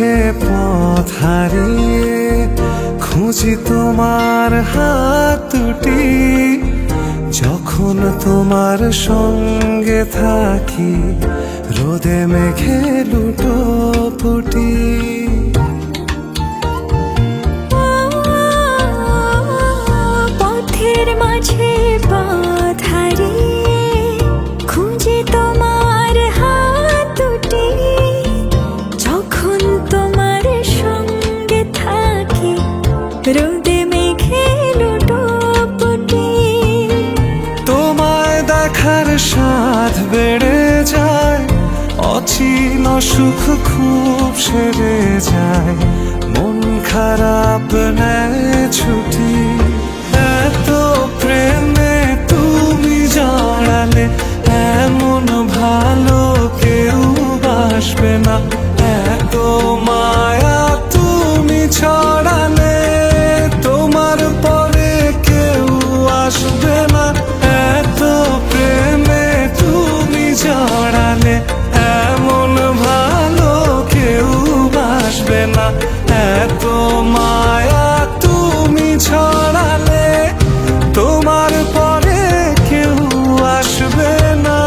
মাঝে পথ হারিয়ে খুঁজি তোমার হাত দুটি। যখন তোমার সঙ্গে থাকি রোদে মেঘে লুটোপুটি। পথের মাঝে পথ হারিয়ে খুঁজি তোমার হাত দুটি। যখন তোমার সঙ্গে থাকি রোদে মেঘে লুটোপুটি। তোমায় দেখার স্বাদ বেড়ে যায়, অচিন সুখ খুব সেরে যায়। মন খারাপ নেয় ছুটি, এত প্রেমে তুমি জড়ালে এমন ভালো কেউ বাসবে না। এত মায়া তুমি ছড়ালে তোমার পরে কেউ আসবে না। এত প্রেমে তুমি জড়ালে এমন ভালো কেউ বাসবে না। এত মায়া তুমি ছড়ালে তোমার পরে কেউ আসবে না।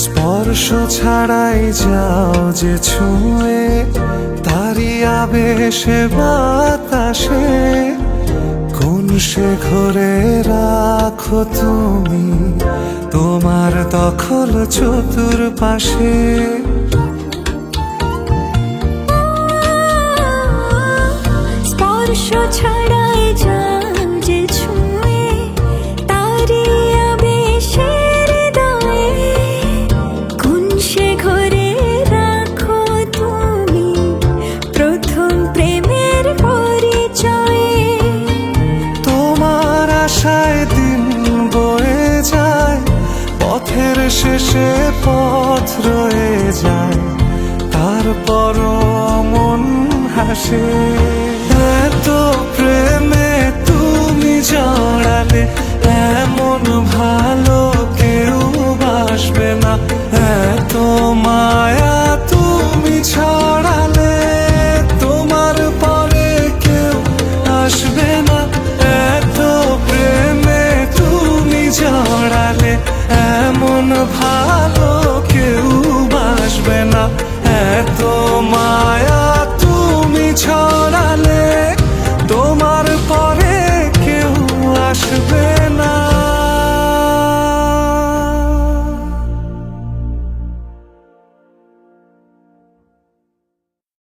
স্পর্শ ছাড়াই যাও যে ছুঁয়ে, তারি আবেশে বাতাসে। কোন সে ঘরে রাখো তুমি তোমার দখল চতুর্পাশে। স্পর্শ ছাড়াই যাও যে ছুঁয়ে, তারি আবেশে হৃদয়ে। কোন সে ঘরে রাখো তুমি প্রথম প্রেমের পরিচয়ে। তোমার আশায় দিন বয়ে যায়, পথের শেষে পথ রয়ে যায়। তারপরও মন হাসে, এত প্রেমে তুমি জড়ালে এমন ভালো কেউ বাসবে না। এত মায়া তুমি ছড়ালে তোমার পরে কেউ আসবে না। এত প্রেমে তুমি জড়ালে এমন ভালো কেউ বাসবে না। এত মায়া